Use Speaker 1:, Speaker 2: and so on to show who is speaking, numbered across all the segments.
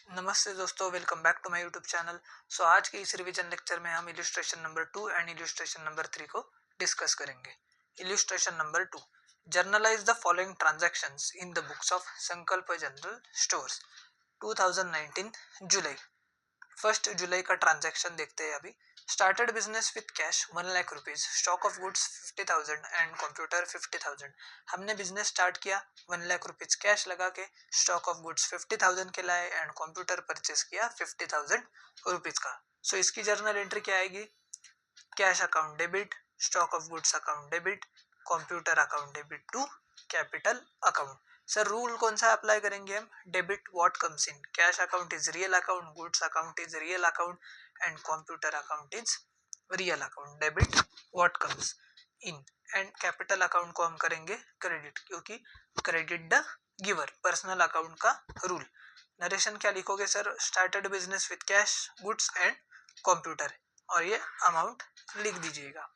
Speaker 1: नमस्ते दोस्तों, welcome back to my YouTube channel. आज के इस रिवीजन लेक्चर में हम illustration number 2 and illustration number 3 को डिस्कस करेंगे। Illustration number 2, journalise the following transactions in the books of Sankalp general stores 2019 July. 1 जुलाई का ट्रांजैक्शन देखते हैं अभी। Started business with cash 1 lakh rupees, stock of goods 50,000 and computer 50,000। हमने बिजनेस स्टार्ट किया 1 lakh rupees cash लगा के, स्टॉक ऑफ गुड्स 50,000 के लाए एंड कंप्यूटर परचेस किया 50,000 रुपीज का। इसकी जर्नल एंट्री क्या आएगी? Cash account debit, stock of goods account debit, computer account debit to capital account. Sir rule कौन सा अप्लाई करेंगे हम? Debit what comes in, cash account is real account, goods account is real account and computer account is real account. Debit what comes in and capital account को हम करेंगे credit, क्योंकि credit the giver, personal account का rule. Narration क्या लिखोगे sir? Started business with cash, goods and computer, और ये amount लिख दीजिएगा।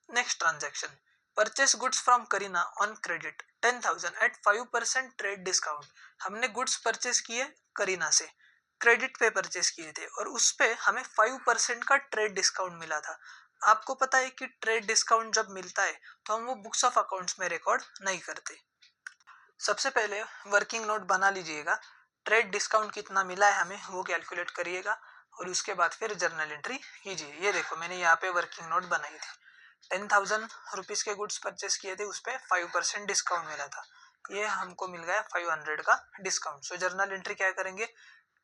Speaker 1: Next transaction, purchase goods from Kareena on credit 10,000 at 5% trade discount. हमने गुड्स परचेस किए करीना से, क्रेडिट पे परचेस किए थे और उस पे हमें 5% का ट्रेड डिस्काउंट मिला था। आपको पता है कि ट्रेड डिस्काउंट जब मिलता है तो हम वो बुक्स ऑफ अकाउंट्स में रिकॉर्ड नहीं करते। सबसे पहले वर्किंग नोट बना लीजिएगा, ट्रेड डिस्काउंट कितना मिला है हमें वो कैलकुलेट करिएगा और उसके बाद फिर जर्नल एंट्री कीजिए। ये देखो मैंने यहाँ पे वर्किंग नोट बनाई थी। 10,000 रुपीज के गुड्स परचेस किए थे, उस पर 5% डिस्काउंट मिला था, ये हमको मिल गया 500 का डिस्काउंट। जर्नल एंट्री क्या करेंगे?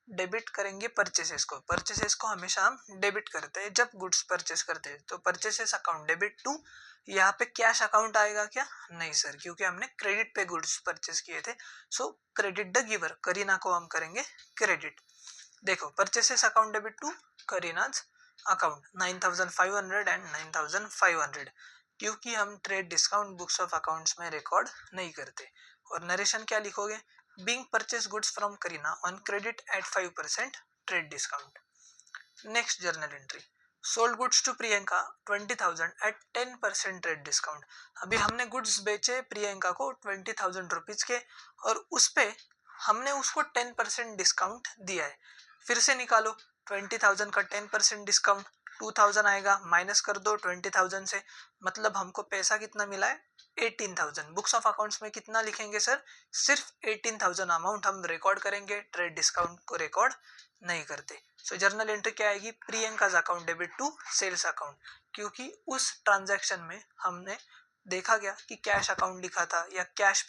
Speaker 1: डेबिट करेंगे परचेसेस को। परचेसेस को हमेशा हम डेबिट करते हैं जब गुड्स परचेस करते हैं, तो परचेसेस अकाउंट डेबिट टू। यहाँ पे कैश अकाउंट आएगा क्या? नहीं सर, क्योंकि हमने क्रेडिट पे गुड्स परचेस किए थे। क्रेडिट द गिवर, करीना को हम करेंगे क्रेडिट। देखो purchases account debit to Kareena's account 9,500 and 9,500, क्योंकि हम trade discount books of accounts में रिकॉर्ड नहीं करते। और नरेशन क्या लिखोगे? Being purchase goods from Kareena on credit at 5% trade discount. Next journal entry, sold goods to Priyanka 20,000 एट 10% ट्रेड डिस्काउंट। अभी हमने गुड्स बेचे प्रियंका को 20,000 रुपीज के और उस पे हमने उसको 10% डिस्काउंट दिया है। फिर से निकालो, 20,000 का 10% डिस्काउंट 2,000 आएगा, माइनस कर दो 20,000 से, मतलब हमको पैसा कितना मिला है? 18,000। बुक्स ऑफ अकाउंट्स में कितना लिखेंगे सर? सिर्फ 18,000 अमाउंट हम रिकॉर्ड करेंगे, ट्रेड डिस्काउंट को रिकॉर्ड नहीं करते। जर्नल एंट्री क्या आएगी? Priyanka's account debit to sales account, क्योंकि उस ट्रांजैक्शन में हमने देखा गया कि कैश अकाउंट लिखा था या कैश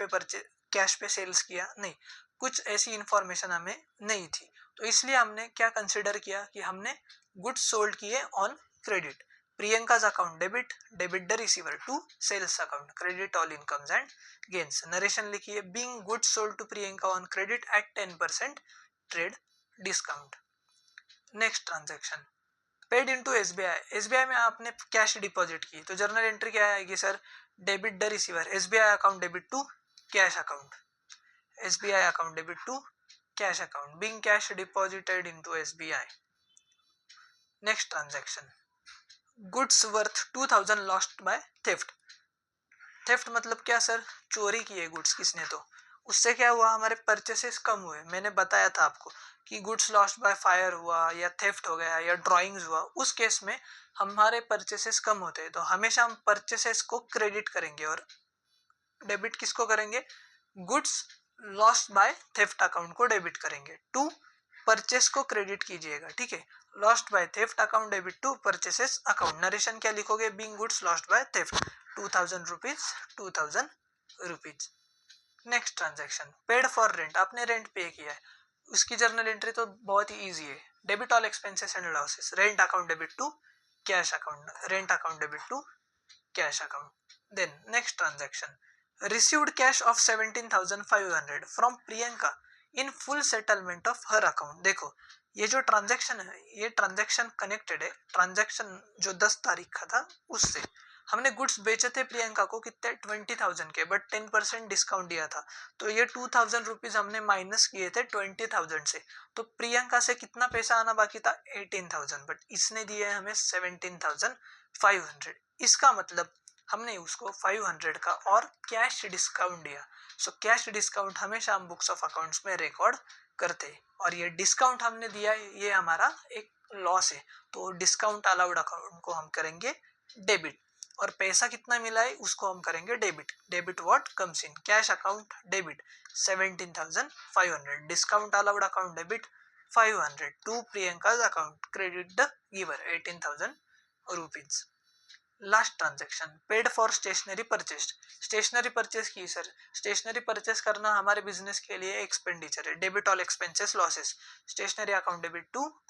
Speaker 1: पे सेल्स किया नहीं, कुछ ऐसी इंफॉर्मेशन हमें नहीं थी, तो इसलिए हमने क्या कंसिडर किया कि हमने गुड्स सोल्ड किए on credit. Priyanka's account debit, debit the receiver to sales account, credit all incomes and gains. Narration लिखिए, being goods sold to Priyanka on credit at 10% trade discount. Next transaction, paid into SBI. SBI में आपने cash deposit की, तो journal entry क्या आएगी sir? Debit the receiver, SBI account debit to cash account, SBI account debit to cash account, being cash deposited into SBI. Next transaction, goods worth 2,000 lost by theft. Theft मतलब क्या sir? चोरी की है goods किसने, तो उससे क्या हुआ? हमारे परचेसेस कम हुए। मैंने बताया था आपको कि गुड्स लॉस्ट बाय फायर हुआ या थेफ्ट हो गया या ड्राइंग्स हुआ, उस केस में हमारे परचेसेस कम होते हैं, तो हमेशा हम परचेसेस को क्रेडिट करेंगे और डेबिट किसको करेंगे? Goods lost by theft account को डेबिट करेंगे, टू परचेस को क्रेडिट कीजिएगा, ठीक है। Lost by theft account debit to purchases account. Narration क्या लिखोगे? Being goods lost by theft 2,000 rupees 2,000 rupees. Next transaction, paid for rent, आपने रेंट पे किया है, उसकी जर्नल एंट्री तो बहुत ही इजी है। Debit all expenses and losses, rent account debit to cash account, rent account debit to cash account. Then next transaction, received cash of 17,500 from Priyanka in full settlement of her account. देखो ये जो transaction है, ये transaction connected है, transaction जो 10 तारीख का था उससे। हमने गुड्स बेचे थे प्रियंका को कितने? 20,000 के, बट 10% डिस्काउंट दिया था, तो ये 2,000 रुपीज हमने माइनस किए थे 20,000 से, तो प्रियंका से कितना पैसा आना बाकी था? 18,000, बट इसने दिए हमें 17,500। इसका मतलब हमने उसको 500 का और कैश डिस्काउंट दिया। कैश डिस्काउंट हमेशा हम बुक्स ऑफ अकाउंट्स में रिकॉर्ड करते हैं। और ये डिस्काउंट हमने दिया है, ये हमारा एक लॉस है, तो डिस्काउंट अलाउड अकाउंट को हम करेंगे डेबिट। और पैसा कितना मिला है उसको हम करेंगे debit. Debit what comes in cash account debit 17,500, discount allowed account debit 500 to Priyanka's account credit the giver 18,000 rupees. Last transaction paid for stationery purchase. Stationery purchase की सर, स्टेशनरी परचेज करना हमारे बिजनेस के लिए एक्सपेंडिचर है। Debit all expenses losses, stationery account debit to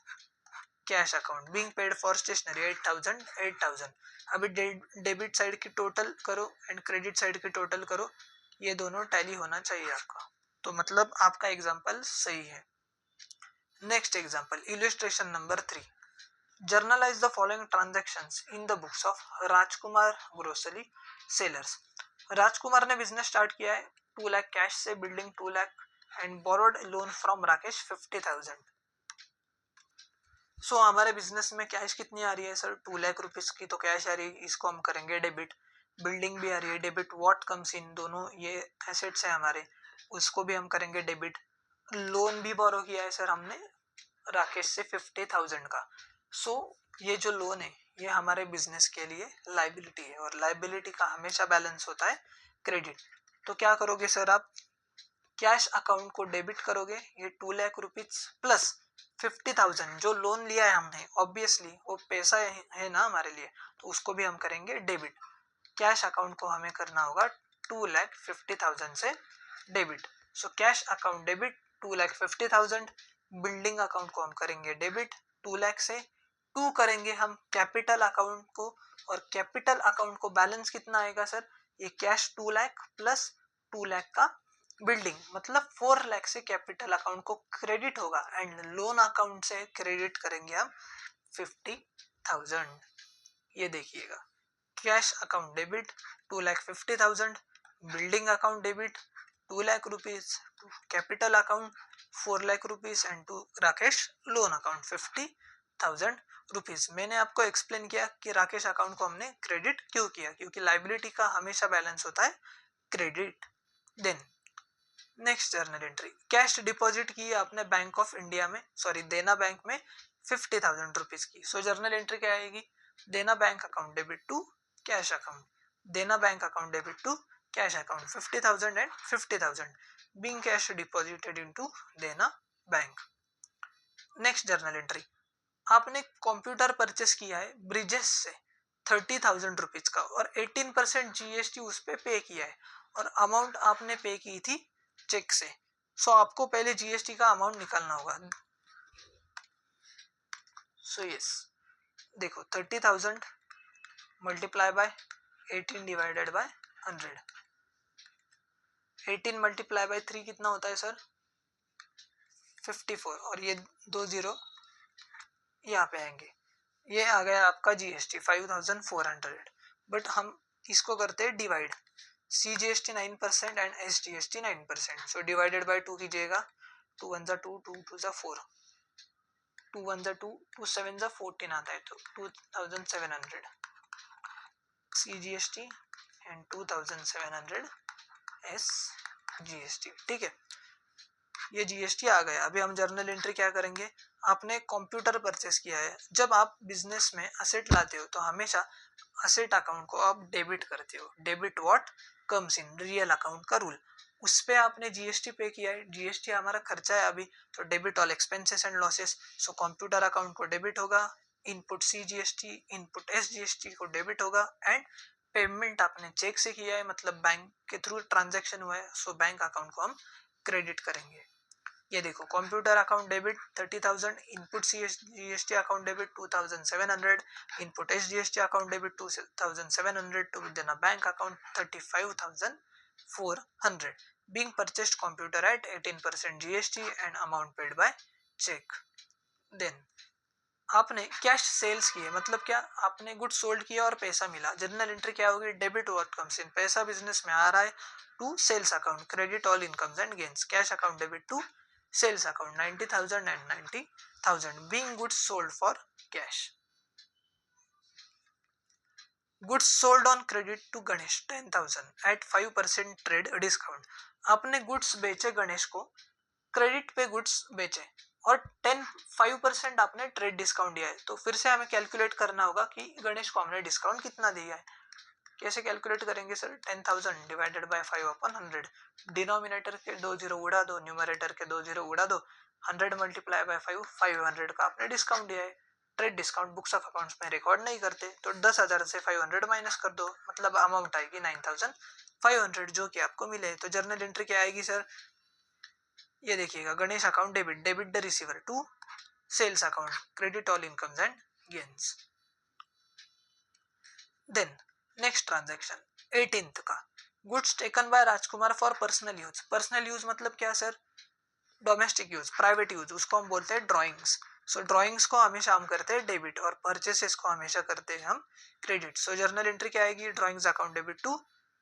Speaker 1: cash account being paid for stationery 8,000। अभी debit side की total करो and credit side की टोटल करो, ये दोनों टैली होना चाहिए आपका, तो मतलब आपका एग्जांपल सही है। Next example illustration number 3, journalise the following transactions in the books of Rajkumar grocery sellers. Rajkumar ने बिजनेस स्टार्ट किया है 2 लाख कैश से, building 2 lakh and borrowed loan from Rakesh 50,000। So हमारे बिजनेस में कैश कितनी आ रही है सर 2 लाख रुपीज की, तो कैश आ रही है, इसको हम करेंगे डेबिट। बिल्डिंग भी आ रही है डेबिट, व्हाट कम्स इन, दोनों ये एसेट्स है हमारे, उसको भी हम करेंगे डेबिट। लोन भी बोरो किया है सर हमने राकेश से 50,000 का। सो ये जो लोन है ये हमारे बिजनेस के लिए लाइबिलिटी है, और लाइबिलिटी का हमेशा बैलेंस होता है क्रेडिट। तो क्या करोगे सर आप, कैश अकाउंट को डेबिट करोगे, ये 2 लाख रुपीज प्लस 50,000 जो लोन लिया है हमने, ऑब्वियसली वो पैसा है ना हमारे लिए, तो उसको भी हम करेंगे डेबिट। कैश अकाउंट को हमें करना होगा 2,50,000 से debit. So cash account debit 2,50,000। Building account को हम करेंगे डेबिट 2 लाख से। टू करेंगे हम कैपिटल अकाउंट को, और कैपिटल अकाउंट को बैलेंस कितना आएगा सर, ये कैश 2 लाख प्लस 2 लाख का बिल्डिंग, मतलब 4 लाख से कैपिटल अकाउंट को क्रेडिट होगा, एंड लोन अकाउंट से क्रेडिट करेंगे हम 50,000। ये देखिएगा, cash account debit 2,50,000, building account debit 2 lakh rupees, capital account 4 lakh rupees and to Rakesh loan account 50,000 rupees. मैंने आपको एक्सप्लेन किया कि राकेश अकाउंट को हमने क्रेडिट क्यों किया, क्योंकि लाइबिलिटी का हमेशा बैलेंस होता है credit. Then next journal entry, cash deposit की आपने बैंक ऑफ इंडिया में, सॉरी देना बैंक में 50,000 रुपीज की। सो जर्नल एंट्री क्या आएगी, Dena bank account debit to cash account, Dena bank account debit to cash account 50,000 and 50,000 being cash deposited into Dena bank. Next journal entry, आपने computer purchase किया है bridges से 30,000 rupees का, और 18% जीएसटी उस पर पे किया है, और अमाउंट आपने पे की थी चेक से। सो आपको पहले जीएसटी का अमाउंट निकालना होगा। सो यस, देखो 30,000 multiply by 18 divided by 100, 18 multiply by 3 कितना होता है सर 54, और ये 2 जीरो यहाँ पे आएंगे, ये आ गया आपका जीएसटी 5,400। बट हम इसको करते हैं divide, C GST 9% and S GST 9%। So divided by 2 कीजिएगा, 2 1 2 2 2 4, 2 1 2 2 7 14 आता है, तो 2,700 C GST and 2,700 S GST. ठीक है, ये जीएसटी आ गया। अभी हम जर्नल एंट्री क्या करेंगे, आपने कंप्यूटर परचेस किया है, जब आप बिजनेस में असेट लाते हो तो हमेशा असेट अकाउंट को आप डेबिट करते हो। Debit what comes in, real account का रूल, उस पे आपने जीएसटी पे किया है, जीएसटी हमारा खर्चा है अभी, तो debit all expenses and losses. So computer account को डेबिट होगा, input C GST input S GST को डेबिट होगा, एंड पेमेंट आपने चेक से किया है, मतलब बैंक के थ्रू ट्रांजेक्शन हुआ है, सो बैंक अकाउंट को हम क्रेडिट करेंगे। ये देखो, computer account debit 30,000, input GST account debit 2,700, input SGST account debit 2,700 to Dena bank account 35,400 being purchased computer at 18% GST and amount paid by check. Then आपने cash sales किए, मतलब क्या, आपने गुड सोल्ड किया और पैसा मिला। जर्नल एंट्री क्या होगी, डेबिट व्हाट कम्स इन, पैसा बिजनेस में आ रहा है, to sales account credit all incomes and gains, cash account debit to sales account 90,000 and 90,000 being goods sold for cash. Goods sold on credit to Ganesh 10,000 at 5% trade discount. आपने goods बेचे गणेश को credit पे goods बेचे और 5% आपने trade discount दिया है, तो फिर से हमें कैलकुलेट करना होगा कि गणेश को हमने डिस्काउंट कितना दिया है। कैसे कैलकुलेट करेंगे सर? 10,000 divided by 5/100। डिनोमिनेटर के 2 जीरो उड़ा दो, न्यूमरेटर के 2 जीरो उड़ा दो, 100 मल्टीप्लाई बाय 5, 500 का आपने डिस्काउंट दिया है। Trade discount books of accounts में रिकॉर्ड नहीं करते, तो 10,000 से 500 माइनस कर दो, मतलब अमाउंट आएगी 9,500 जो कि आपको मिले। तो जर्नल एंट्री क्या आएगी सर? ये देखिएगा, Ganesh account debit, debit the receiver to sales account, credit all incomes and gains. Then next transaction 18th का, goods taken by Rajkumar for personal use. Personal use मतलब क्या सर? डोमेस्टिक यूज, प्राइवेट यूज, उसको हम बोलते हैं ड्राइंग्स। सो ड्राइंग्स को हमेशा हम करते हैं डेबिट और परचेसेस को हमेशा करते हैं हम क्रेडिट। सो जर्नल एंट्री क्या आएगी? Drawings account debit to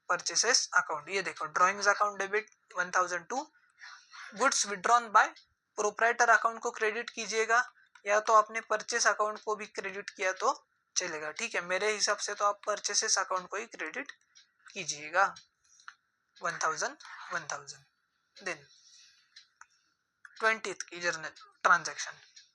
Speaker 1: purchases account. ये देखो, drawings account debit 1002, goods withdrawn by proprietor account को क्रेडिट कीजिएगा, या तो आपने परचेस अकाउंट को भी क्रेडिट किया तो चलेगा, ठीक है। मेरे हिसाब से तो आप परचेसेस अकाउंट को ही क्रेडिट कीजिएगा 1000। देन 20th की journal transaction,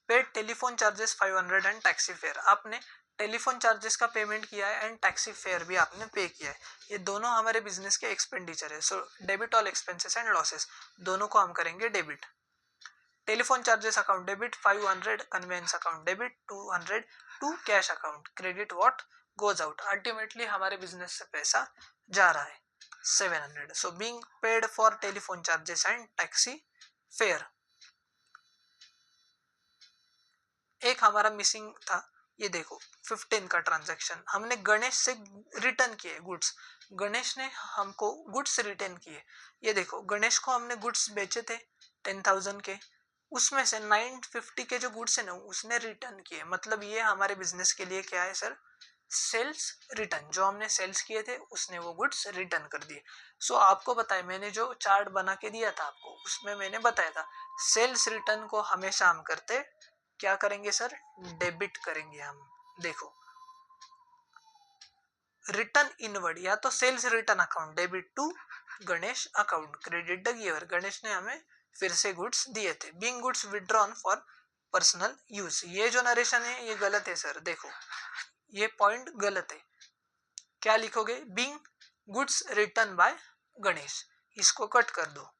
Speaker 1: paid telephone charges 500 and taxi fair. आपने टेलीफोन चार्जेस का पेमेंट किया है एंड टैक्सी फेयर भी आपने पे किया है, ये दोनों हमारे बिजनेस के एक्सपेंडिचर है। So debit all expenses and losses, दोनों को हम करेंगे debit. Telephone charges account debit 500, conveyance account debit 200 to cash account, credit what goes out. Ultimately हमारे बिजनेस से पैसा जा रहा है 700। So being paid for telephone charges and taxi fare. एक हमारा मिसिंग था, ये देखो 15 का ट्रांजैक्शन, हमने गणेश से रिटर्न किए गुड्स, गणेश ने हमको गुड्स रिटर्न किए। ये देखो, गणेश को हमने गुड्स बेचे थे 10,000 के, उसमें से 950 के जो गुड्स है ना उसने रिटर्न किए, मतलब ये हमारे बिजनेस के लिए क्या है सर? Sales return. जो हमने सेल्स किए थे उसने वो गुड्स रिटर्न कर दिए। सो आपको बताया, मैंने जो चार्ट बना के दिया था आपको, उसमें मैंने बताया था सेल्स रिटर्न को हमेशा हम करते क्या करेंगे सर? डेबिट करेंगे हम। देखो, रिटर्न इनवर्ड, या तो sales return account debit to Ganesh account, credit the giver. Ganesh ने हमें फिर से गुड्स दिए थे। Being goods withdrawn for personal use, ये जो नरेशन है ये गलत है सर। देखो, ये पॉइंट गलत है। क्या लिखोगे? Being goods return by Ganesh, इसको कट कर दो।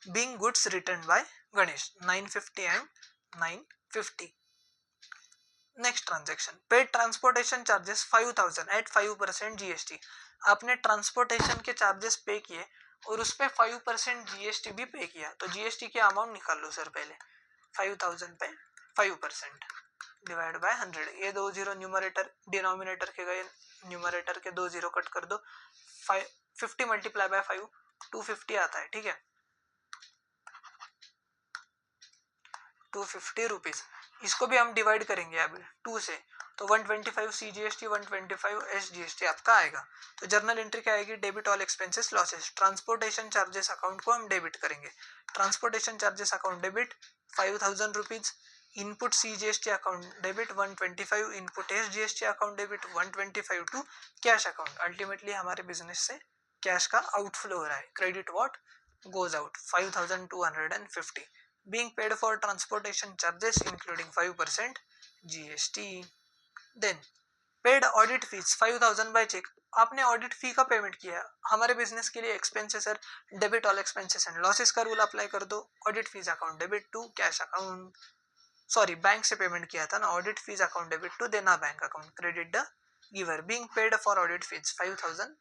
Speaker 1: Being goods return by Ganesh 950 and 950। Next transaction, paid transportation charges 5000 at 5% GST. आपने ट्रांसपोर्टेशन के चार्जेस पे किए और उस पे 5% जीएसटी भी पे किया, तो जीएसटी के अमाउंट निकाल लो सर पहले। 5000 पे 5% डिवाइड बाय 100, ये 2 जीरो न्यूमरेटर डिनोमिनेटर के गए, न्यूमरेटर के 2 जीरो कट कर दो, 50 मल्टीप्लाई बाय 5 250 आता है, ठीक है, 250 रुपीज। इसको भी हम डिवाइड करेंगे अब 2 से, तो 125 सीजीएसटी 125 एसजीएसटी आपका आएगा। तो जर्नल एंट्री क्या आएगी? Debit all expenses losses. Transportation charges account को हम डेबिट करेंगे। Transportation charges account debit 5000 rupees, input CGST account debit 125, input SGST account debit 125 to cash account. Ultimately हमारे बिजनेस से कैश का आउटफ्लो हो रहा है, credit what goes out 5250, being paid for transportation charges including 5% GST. Then paid audit fees 5000 by check। आपने audit fee का payment किया, हमारे बिजनेस के लिए एक्सपेंस है sir, debit all expenses and losses का रूल अप्लाई कर दो। Audit fees account debit to cash account, sorry bank से पेमेंट किया था ना, audit fees account debit to Dena bank account, credit the giver. Being paid for audit fees 5000।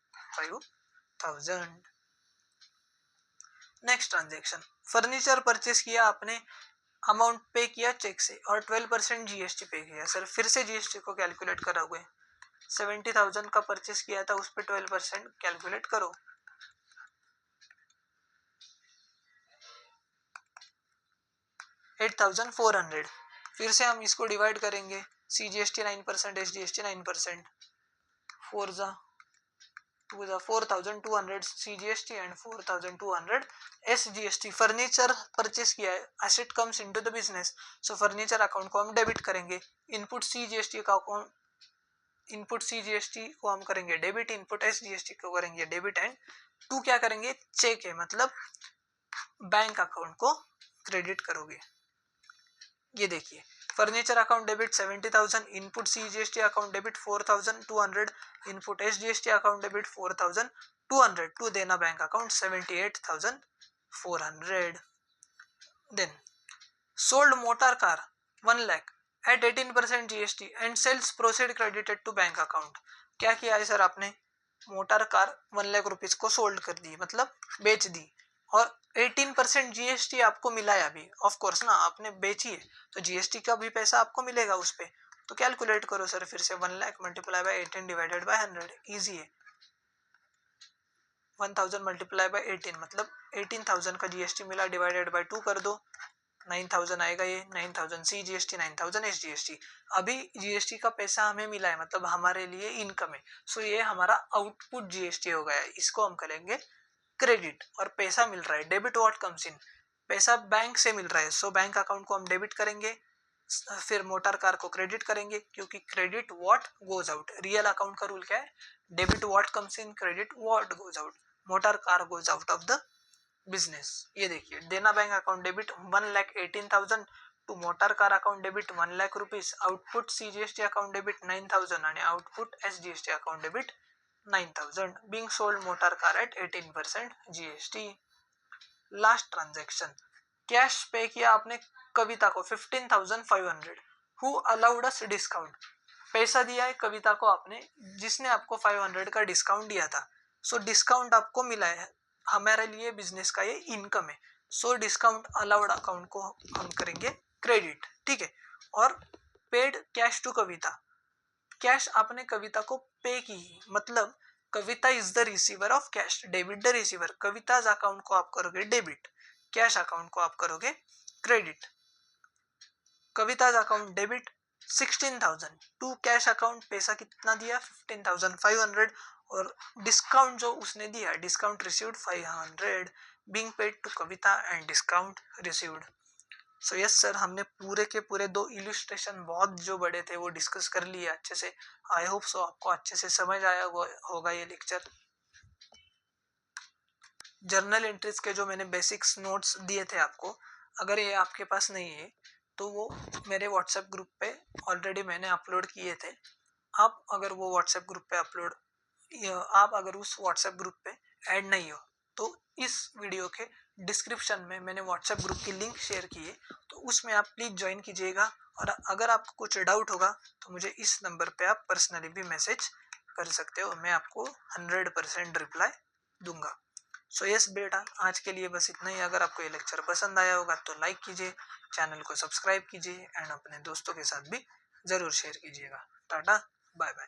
Speaker 1: Next transaction, furniture purchase किया आपने, amount पे किया चेक से और 12% जीएसटी पे किया। सर फिर से जीएसटी को कैलकुलेट करोगे, 70,000 का परचेस किया था, उस पर 12% कैलकुलेट करो। $8,400। फिर से हम इसको डिवाइड करेंगे, सीजीएसटी 9%, एसजीएसटी 9%, 4 जा 4,200 CGST and 4,200 SGST। Furniture purchase किया है, asset comes into the business, so furniture account को हम डेबिट करेंगे। इनपुट CGST का अकाउंट, इनपुट CGST को हम करेंगे डेबिट, इनपुट SGST को करेंगे डेबिट, एंड टू क्या करेंगे? चेक है, मतलब बैंक अकाउंट को क्रेडिट करोगे। ये देखिए, furniture account debit 70,000, input CGST account debit 4,200, input SGST account debit 4,200 to Dena bank account 78,400। Then sold motor car 1 lakh at 18% GST and sales proceed credited to bank account. क्या किया है sir आपने, motor car 1 lakh rupees को sold कर दी, मतलब बेच दी, और 18% GST आपको मिला है अभी, ऑफ कोर्स ना, आपने बेची है तो GST का भी पैसा आपको मिलेगा उस पे। तो कैलकुलेट करो सर फिर से, 1 lakh multiply by 18 divided by 100, easy है। 1000 मल्टीप्लाई बाय 18 मतलब 18,000 का GST मिला, डिवाइडेड बाय 2 कर दो, 9,000 आएगा। ये 9,000 CGST, 9,000 SGST। अभी GST का पैसा हमें मिला है, मतलब हमारे लिए इनकम है। सो ये हमारा आउटपुट GST हो गया है, इसको हम करेंगे क्रेडिट। और पैसा मिल रहा है, डेबिट व्हाट कम्स इन, पैसा बैंक से मिल रहा है, सो बैंक अकाउंट को हम डेबिट करेंगे, फिर मोटर कार को क्रेडिट करेंगे, क्योंकि credit what goes out, real account का रूल क्या है, debit what comes in, credit what goes out, motor car goes out of the business. ये देखिए, Dena bank account debit 1,18,000 to motor car account debit 1 lakh rupees, output CGST account debit 9,000 आणि output SGST account debit 9,000, being sold motor car at 18% GST। Last transaction, cash pay किया आपने कविता को 15,500, who allowed us discount, पैसा दिया है कविता को आपने, जिसने आपको 500 का डिस्काउंट दिया था। सो डिस्काउंट आपको मिला है, हमारे लिए बिजनेस का ये इनकम है। सो डिस्काउंट अलाउड अकाउंट को हम करेंगे क्रेडिट, ठीक है। और paid cash to Kavita, cash आपने कविता को पे की, मतलब Kavita is the receiver of cash, debit the receiver, Kavita's account को आप करोगे डेबिट, कैश अकाउंट को आप करोगे credit. Kavita's account debit 16,000 to cash account, पैसा कितना दिया 15,500, और डिस्काउंट जो उसने दिया, discount received 500, being paid to Kavita and discount received. So yes sir, हमने पूरे के पूरे 2 इलस्ट्रेशन बहुत जो बड़े थे वो डिस्कस कर लिए अच्छे से। आई होप सो आपको अच्छे से समझ आया होगा ये लेक्चर। जर्नल एंट्रीज के जो मैंने बेसिक्स नोट्स दिए थे आपको, अगर ये आपके पास नहीं है तो वो मेरे व्हाट्सएप ग्रुप पे ऑलरेडी मैंने अपलोड किए थे। आप अगर वो व्हाट्सएप ग्रुप पे आप अगर उस व्हाट्सएप ग्रुप पे ऐड नहीं हो तो इस वीडियो के डिस्क्रिप्शन में मैंने व्हाट्सएप ग्रुप की लिंक शेयर की है, तो उसमें आप प्लीज ज्वाइन कीजिएगा। और अगर आपको कुछ डाउट होगा तो मुझे इस नंबर पे आप पर्सनली भी मैसेज कर सकते हो, मैं आपको 100% रिप्लाई दूंगा। सो यस बेटा, आज के लिए बस इतना ही। अगर आपको ये लेक्चर पसंद आया होगा तो लाइक कीजिए, चैनल को सब्सक्राइब कीजिए एंड अपने दोस्तों के साथ भी जरूर शेयर कीजिएगा। Tata, bye bye.